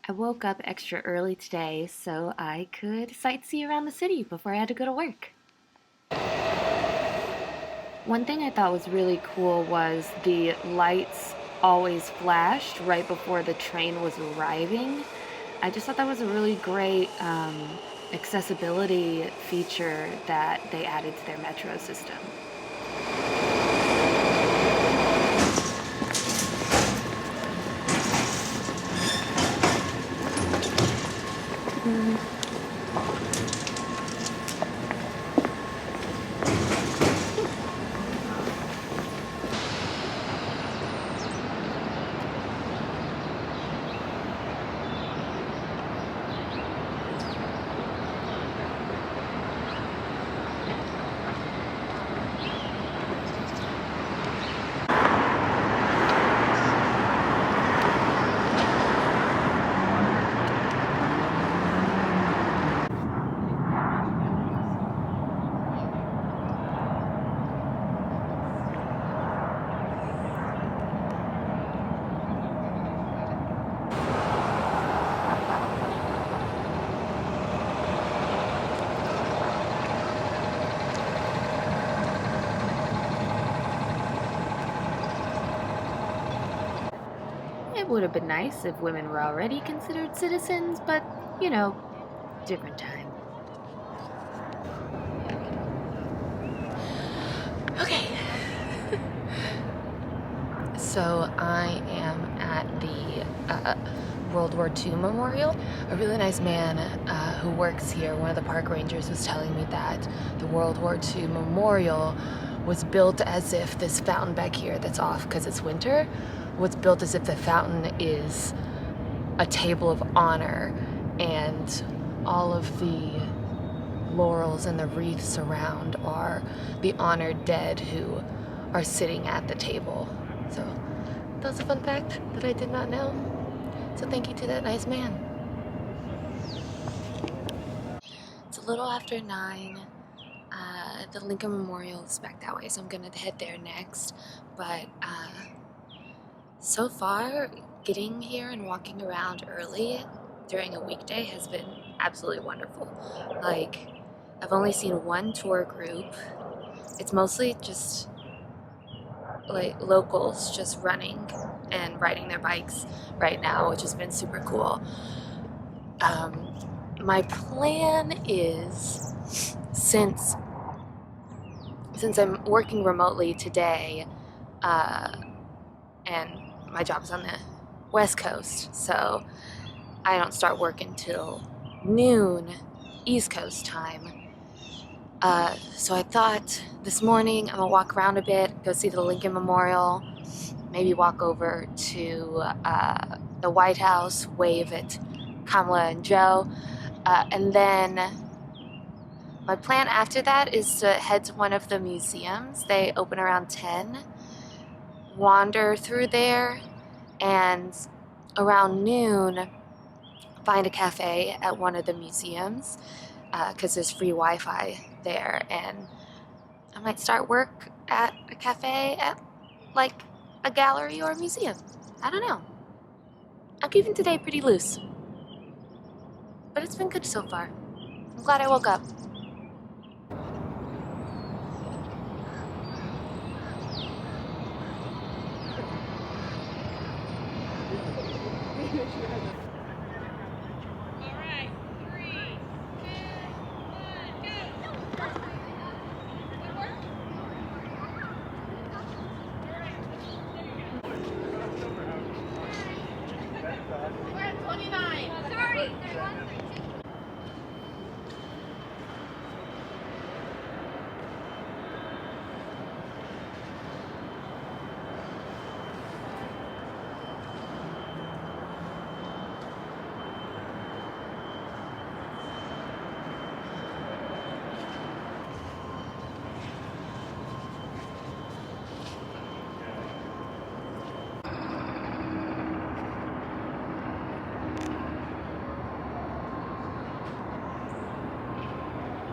I woke up extra early today so I could sightsee around the city before I had to go to work. One thing I thought was really cool was the lights always flashed right before the train was arriving. I just thought that was a really great accessibility feature that they added to their metro system. It would have been nice if women were already considered citizens, but, different time. Okay. So I am at the World War II Memorial. A really nice man who works here, one of the park rangers, was telling me that the World War II Memorial was built as if this fountain back here that's off because it's winter was built as if the fountain is a table of honor, and all of the laurels and the wreaths around are the honored dead who are sitting at the table. So that was a fun fact that I did not know. So thank you to that nice man. It's a little after 9. The Lincoln Memorial is back that way, so I'm gonna head there next. But so far, getting here and walking around early during a weekday has been absolutely wonderful. Like, I've only seen one tour group. It's mostly just like locals just running and riding their bikes right now, which has been super cool. My plan is, since I'm working remotely today, and my job is on the West Coast, so I don't start work until noon East Coast time. So I thought this morning I'm gonna walk around a bit, go see the Lincoln Memorial, maybe walk over to the White House, wave at Kamala and Joe, and then my plan after that is to head to one of the museums. They open around 10, wander through there, and around noon find a cafe at one of the museums, because there's free Wi-Fi there, and I might start work at a cafe at like a gallery or a museum. I don't know. I'm keeping today pretty loose, but it's been good so far. I'm glad I woke up.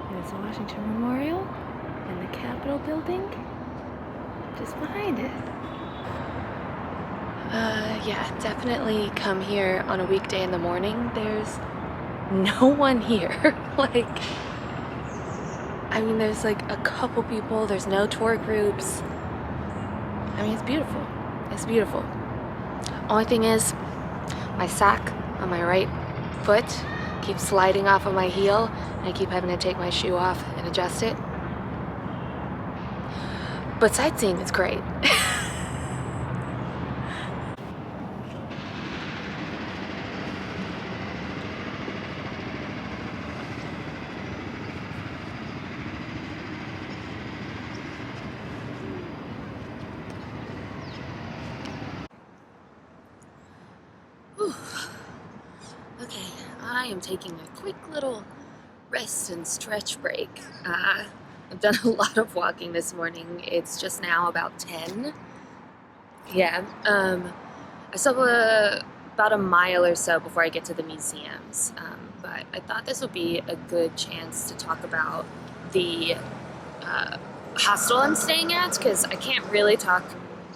There's the Washington Memorial and the Capitol building. just behind it. Yeah, definitely come here on a weekday in the morning. There's no one here. Like, I mean, there's like a couple people, there's no tour groups. I mean, it's beautiful. It's beautiful. Only thing is, my sock on my right foot keeps sliding off of my heel, and I keep having to take my shoe off and adjust it. But sightseeing is great. Whew. Okay, I am taking a quick little rest and stretch break. I've done a lot of walking this morning. It's just now about 10. Yeah, I still have about a mile or so before I get to the museums, but I thought this would be a good chance to talk about the hostel I'm staying at, because I can't really talk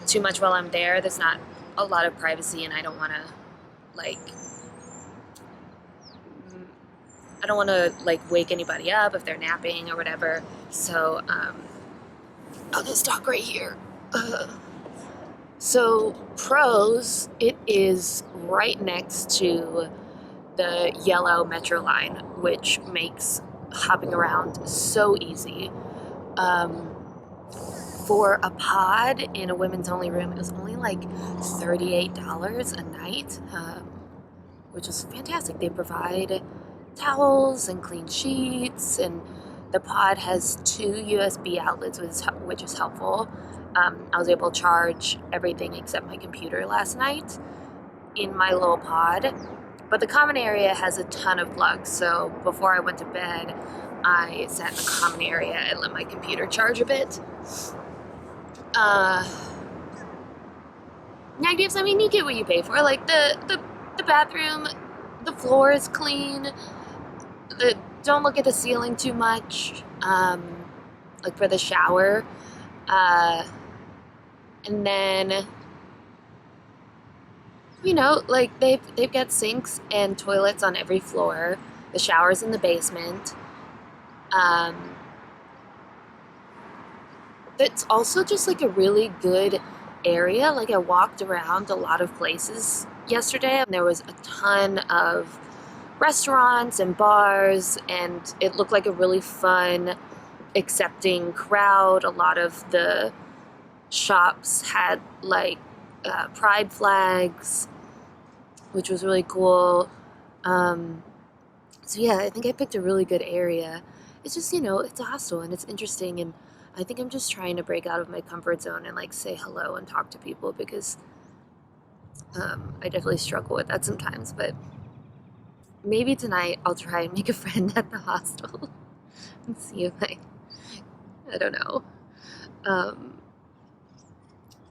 too much while I'm there. There's not a lot of privacy, and I don't want to wake anybody up if they're napping or whatever. So I'll just talk right here. So pros, it is right next to the yellow metro line, which makes hopping around so easy. For a pod in a women's only room, it was only like $38 a night, which is fantastic. They provide towels and clean sheets, and the pod has 2 USB outlets, which is helpful. I was able to charge everything except my computer last night in my little pod, but the common area has a ton of plugs, so before I went to bed, I sat in the common area and let my computer charge a bit. Negatives, I mean, you get what you pay for. Like, the bathroom, the floor is clean. Don't look at the ceiling too much, like for the shower. And then, you know, like they've got sinks and toilets on every floor. The shower's in the basement. It's also just like a really good area. Like, I walked around a lot of places yesterday, and there was a ton of restaurants and bars, and it looked like a really fun, accepting crowd. A lot of the shops had like pride flags, which was really cool. So yeah, I think I picked a really good area. It's just, you know, it's a hostel and it's interesting, and I think I'm just trying to break out of my comfort zone and like say hello and talk to people, because I definitely struggle with that sometimes. But maybe tonight I'll try and make a friend at the hostel and see if I don't know.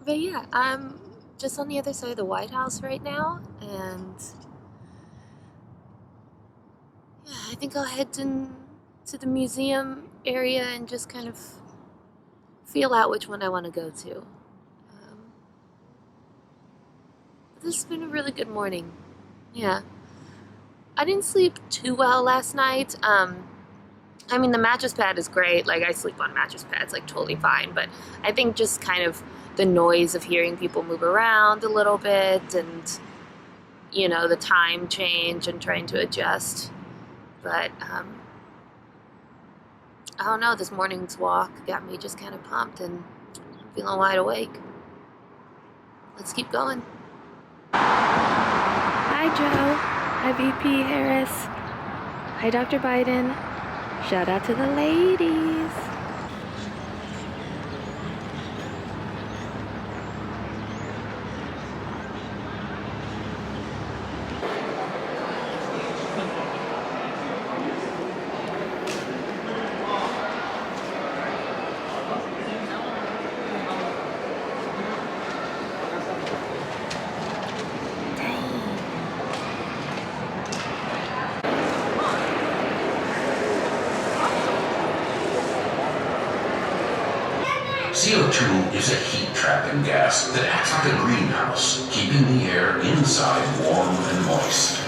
But yeah, I'm just on the other side of the White House right now, and yeah, I think I'll head to the museum area and just kind of feel out which one I want to go to. This has been a really good morning. Yeah. I didn't sleep too well last night. I mean, the mattress pad is great. Like, I sleep on mattress pads, like, totally fine. But I think just kind of the noise of hearing people move around a little bit, and, you know, the time change and trying to adjust. But, I don't know, this morning's walk got me just kind of pumped and feeling wide awake. Let's keep going. Hi, Joe. Hi, VP Harris. Hi, Dr. Biden. Shout out to the ladies. CO2 is a heat-trapping gas that acts like a greenhouse, keeping the air inside warm and moist.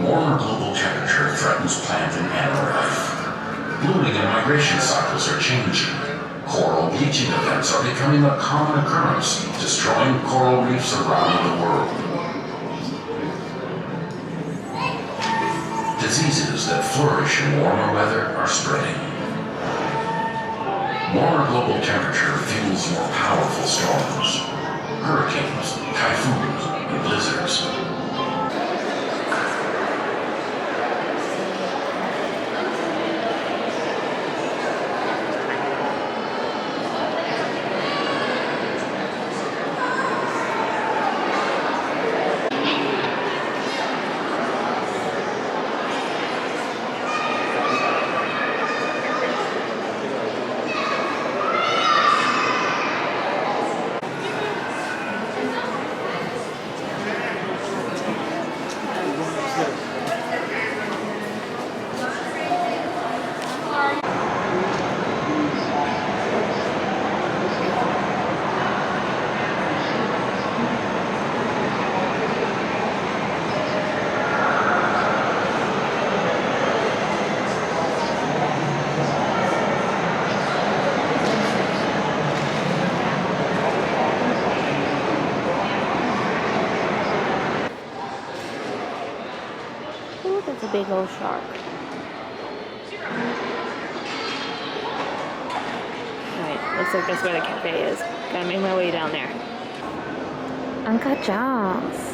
Warmer global temperature threatens plant and animal life. Blooming and migration cycles are changing. Coral bleaching events are becoming a common occurrence, destroying coral reefs around the world. Diseases that flourish in warmer weather are spreading. Warmer global temperature fuels more powerful storms, hurricanes, typhoons, and blizzards. Ooh, that's a big old shark. Alright, looks like that's where the cafe is. Gotta make my way down there. Uncle John's.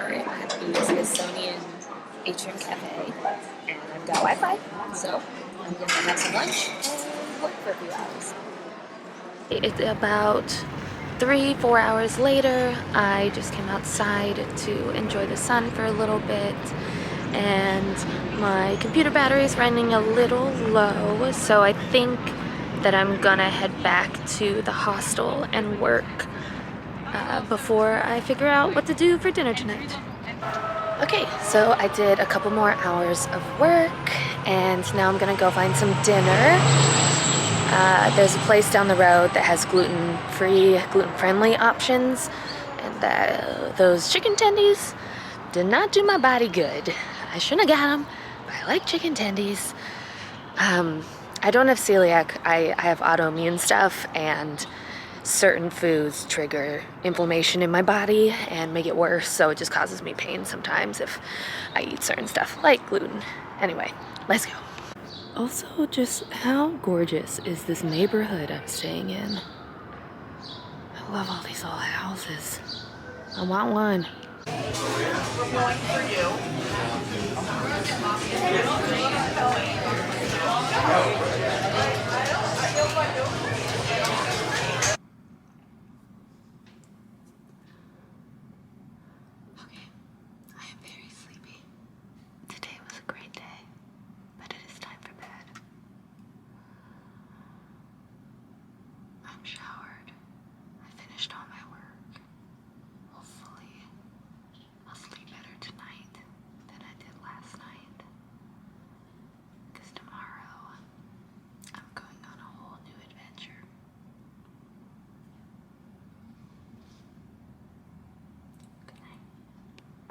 I'm at the Smithsonian Atrium Cafe, and I've got Wi-Fi, so I'm gonna have some lunch and work for a few hours. It's about 3-4 hours later. I just came outside to enjoy the sun for a little bit, and my computer battery is running a little low, so I think that I'm gonna head back to the hostel and work before I figure out what to do for dinner tonight. Okay, so I did a couple more hours of work, and now I'm gonna go find some dinner. There's a place down the road that has gluten-free, gluten-friendly options, and those chicken tendies did not do my body good. I shouldn't have got them, but I like chicken tendies. I don't have celiac. I have autoimmune stuff, and certain foods trigger inflammation in my body and make it worse, so it just causes me pain sometimes if I eat certain stuff, like gluten. Anyway, let's go. Also, just how gorgeous is this neighborhood I'm staying in? I love all these old houses. I want one.